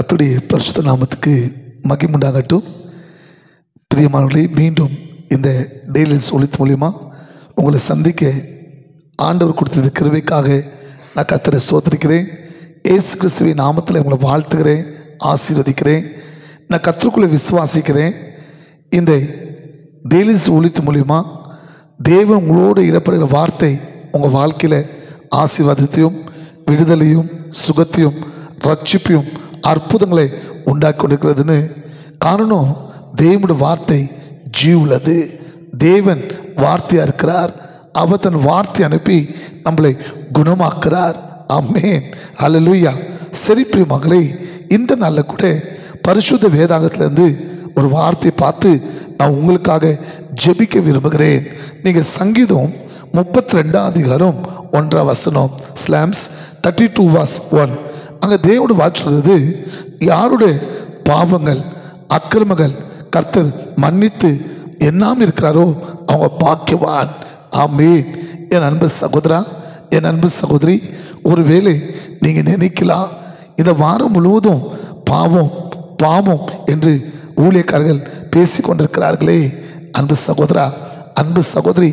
கர்த்தருடைய பரிசுத்த நாமத்துக்கு மகிமை உண்டாகட்டும். பிரியமானவர்களே, மீண்டும் இந்த டெய்லி ஒளித்து மூலியமா உங்களை சந்திக்க ஆண்டவர் கொடுத்தது கிருபைக்காக நான் கர்த்தரை சோதரிக்கிறேன். இயேசு கிறிஸ்துவின் நாமத்தில் உங்களை வாழ்த்துகிறேன், ஆசீர்வதிக்கிறேன். நான் கர்த்தருக்குள்ளே விசுவாசிக்கிறேன். இந்த டெய்லி ஒளித்து மூலியமா தேவன் உங்களோடு இடப்படுகிற வார்த்தை உங்கள் வாழ்க்கையில் ஆசீர்வாதத்தையும் விடுதலையும் சுகத்தையும் ரட்சிப்பையும் அற்புதங்களை உண்டாக்கி கொண்டிருக்கிறதுன்னு காரணம், தேவனுடைய வார்த்தை ஜீவுள்ளது. தேவன் வார்த்தையாக இருக்கிறார். அவர் தன் வார்த்தை அனுப்பி நம்மளை குணமாக்குறார். ஆமென், அல்லேலூயா. சரி பிரியமானவர்களே, இந்த நாளில் கூட பரிசுத்த வேதாகத்திலேருந்து ஒரு வார்த்தையை பார்த்து நான் உங்களுக்காக ஜெபிக்க விரும்புகிறேன். நீங்கள் சங்கீதம் 32:1 ஸ்லாம்ஸ் 32:1 அங்கே தேவனுடைய வார்த்தை சொல்கிறது, யாருடைய பாவங்கள் அக்கிரமங்கள் கர்த்தர் மன்னித்து எண்ணாமல் இருக்கிறாரோ அவங்க பாக்கியவான். ஆமென். என் அன்பு சகோதரா, என் அன்பு சகோதரி, ஒருவேளை நீங்கள் நினைக்கலாம், இந்த வாரம் முழுவதும் பாவம் பாவம் என்று ஊழியக்காரர்கள் பேசி கொண்டிருக்கிறார்களே. அன்பு சகோதரா, அன்பு சகோதரி,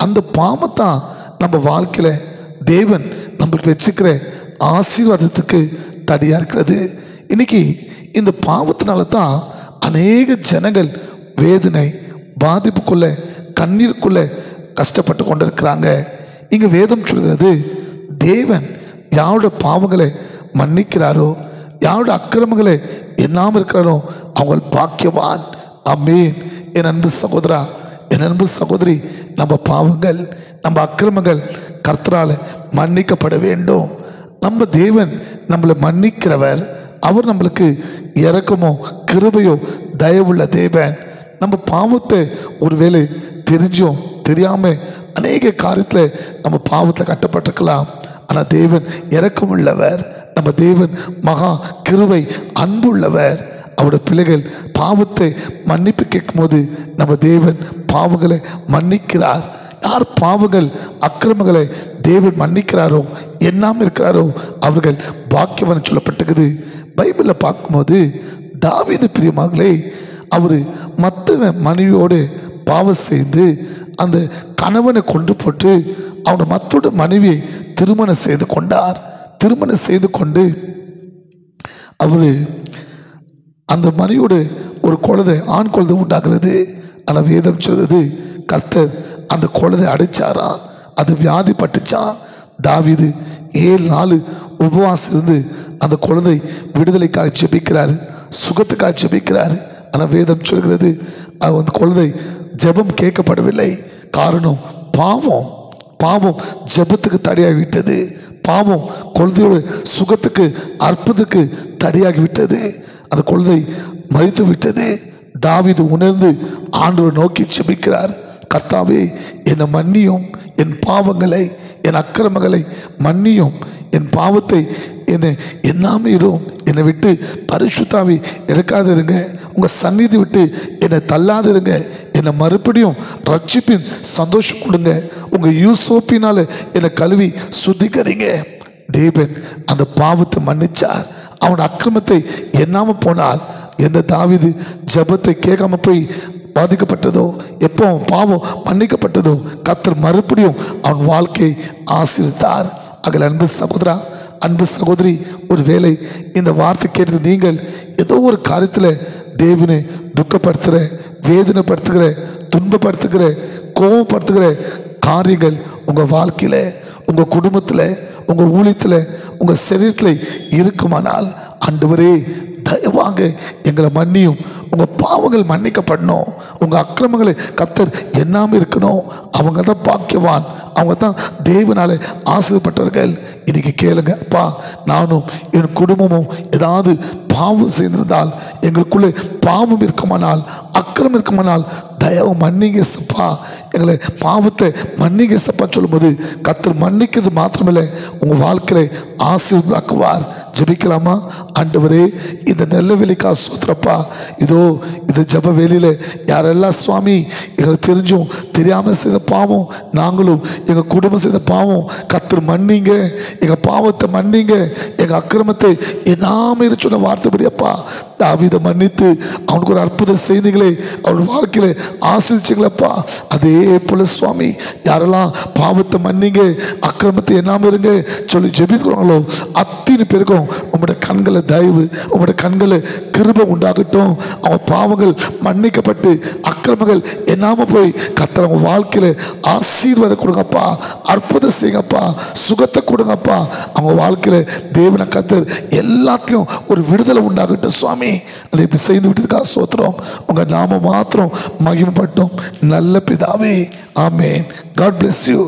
அந்த பாவத்தான் நம்ம வாழ்க்கையில் தேவன் நம்மளுக்கு வச்சுக்கிற ஆசீர்வாதத்துக்கு தடையாக இருக்கிறது. இன்னைக்கு இந்த பாவத்தினால தான் அநேக ஜனங்கள் வேதனை பாதிப்புக்குள்ள கண்ணீருக்குள்ள கஷ்டப்பட்டு கொண்டிருக்கிறாங்க. இங்கே வேதம் சொல்கிறது, தேவன் யாரோட பாவங்களை மன்னிக்கிறாரோ, யாரோட அக்கிரமங்களை எண்ணாமல் இருக்கிறாரோ அவங்க பாக்கியவான். ஆமென். என் அன்பு சகோதரா, என் அன்பு சகோதரி, நம்ம பாவங்கள் நம்ம அக்கிரமங்கள் கர்த்தரால் மன்னிக்கப்பட வேண்டும். நம்ம தேவன் நம்மளை மன்னிக்கிறவர். அவர் நம்மளுக்கு இரக்கமோ கிருபையோ தயவுள்ள தேவன். நம்ம பாவத்தை ஒருவேளை தெரிஞ்சோ தெரியாமல் அநேக காரியத்தில் நம்ம பாவத்தில் கட்டப்பட்டிருக்கலாம். ஆனால் தேவன் இரக்கமுள்ளவர். நம்ம தேவன் மகா கிருபை அன்புள்ளவர். அவருடைய பிள்ளைகள் பாவத்தை மன்னிப்பு கேட்கும்போது நம்ம தேவன் பாவங்களை மன்னிக்கிறார். யார் பாவங்கள் அக்கிரமங்களை தேவன் மன்னிக்கிறாரோ எண்ணாமல் இருக்கிறாரோ அவர்கள் பாக்கியவன் சொல்லப்பட்டிருக்குது. பைபிளில் பார்க்கும்போது தாவீது பிரியமானவர்களே, அவர் மற்ற மனைவியோடு பாவம் செய்து அந்த கணவனை கொண்டு போட்டு அவனோட மற்றோட மனைவியை திருமணம் செய்து கொண்டார். திருமணம் செய்து கொண்டு அவர் அந்த மனைவியோடு ஒரு குழந்தை ஆண் குழந்தை உண்டாகிறது. ஆனால் வேதம் சொல்கிறது, கர்த்தர் அந்த குழந்தை அடிச்சாரா, அது வியாதி பட்டுச்சா. தாவீது 7 நாள் உபவாசம் இருந்து அந்த குழந்தை விடுதலைக்காக ஜெபிக்கிறாரு, சுகத்துக்காக ஜெபிக்கிறாரு. ஆனால் வேதம் சொல்கிறது, அந்த குழந்தை ஜெபம் கேட்கப்படவில்லை. காரணம், பாவம் பாவம் ஜெபத்துக்கு தடையாகிவிட்டது. பாவம் குழந்தையோட சுகத்துக்கு அற்புதத்துக்கு தடையாகிவிட்டது. அந்த குழந்தை மரித்து விட்டது. தாவீது உணர்ந்து ஆண்டவரை நோக்கி ஜெபிக்கிறார், கர்த்தாவே என்னை மன்னியும், என் பாவங்களை என் அக்கிரமங்களை மன்னியும், என் பாவத்தை என்னை எண்ணாமல் இரும், என்னை விட்டு பரிசுத்தாவி எடுக்காதிருங்க, உங்கள் சந்நிதி விட்டு என்னை தள்ளாதிருங்க, என்னை மறுபடியும் ரட்சிப்பின் சந்தோஷம் கொடுங்க, உங்கள் யூசோப்பினால் என்னை கழுவி சுத்திகரிங்க. தேவன் அந்த பாவத்தை மன்னிச்சார். அவன் அக்கிரமத்தை எண்ணாமல் போனால் எந்த தாவீது ஜெபத்தை கேட்காம போய் பாதிக்கப்பட்டதோ, எப்போ அவன் பாவம் மன்னிக்கப்பட்டதோ கர்த்தர் மறுபடியும் அவன் வாழ்க்கையை ஆசீர்வதித்தார். அகல் அன்பு சகோதரா, அன்பு சகோதரி, ஒரு வேளை இந்த வார்த்தை கேட்டு நீங்கள் ஏதோ ஒரு காரியத்தில் தேவனை துக்கப்படுத்துகிற, வேதனைப்படுத்துகிற, துன்பப்படுத்துகிற, கோபப்படுத்துகிற காரியங்கள் உங்கள் வாழ்க்கையில், உங்கள் குடும்பத்தில், உங்கள் ஊழியத்தில், உங்கள் சரீரத்தில் இருக்குமானால், ஆண்டவரே தயவாக எங்களை மன்னியும், உங்கள் பாவங்கள் மன்னிக்கப்படணும், உங்கள் அக்கிரமங்களை கர்த்தர் எண்ணாமல் இருக்கணும். அவங்க தான் பாக்கியவான், அவங்க தான் தேவனால ஆசீர்வதிக்கப்பட்டவர்கள். இன்னைக்கு கேளுங்க, அப்பா, நானும் என் குடும்பமும் ஏதாவது பாவம் செய்திருந்தால், எங்களுக்குள்ளே பாவம் இருக்குமானால், அக்கிரமம் இருக்குமானால் தயவு மன்னிங்க சப்பா, எங்களை பாவத்தை மன்னிங்க சப்பா சொல்லும்போது கர்த்தர் மன்னிக்கிறது மாத்திரமில்லை, உங்கள் வாழ்க்கையை ஆசீர்வதிக்குவார். ஜெபிக்கலாமா? ஆண்டவரே இந்த நல்ல வேலைக்கா சோத்திரப்பா. இதோ இந்த ஜப வேலையில் யாரெல்லாம் சுவாமி எங்களுக்கு தெரிஞ்சும் தெரியாமல் செய்த பாவம், நாங்களும் எங்கள் குடும்பம் செய்த பாவம் கர்த்தர் மன்னிங்க, எங்கள் பாவத்தை மன்னிங்க, எங்கள் அக்கிரமத்தை என்னாம சொன்ன வார்த்தைப்படியப்பா தாவீதை மன்னித்து அவனுக்கு ஒரு அற்புதம் செய்தீங்களே, அவன் வாழ்க்கையில் ஆசிரிச்சிங்களப்பா. அதே போல சுவாமி யாரெல்லாம் பாவத்தை மன்னிங்க, அக்கிரமத்தை என்னாம இருங்க சொல்லி ஜெபிக்கிறாங்களோ அத்தனை பேருக்கும் உங்களுடைய கண்களை தயவு, உங்களுடைய கண்களை கிருபை உண்டாகட்டும். அவன் பாவங்கள் மன்னிக்கப்பட்டு அக்கிரமங்கள் என்னாம போய் கர்த்தர் அவங்க வாழ்க்கையில ஆசீர்வாதம் கொடுங்கப்பா, அற்புதம் செய்யுங்கப்பா, சுகத்தை கொடுங்கப்பா. அவங்க வாழ்க்கையில தேவனை கர்த்தர் எல்லாத்தையும் ஒரு விடுதலை உண்டாகட்டும் சுவாமி. அதை இப்படி செய்து விட்டதுக்காக சோத்திரம். உங்க நாம மாத்திரம் மகிமைப்பட்டோம் நல்ல பிதாவே. ஆமென். God bless you.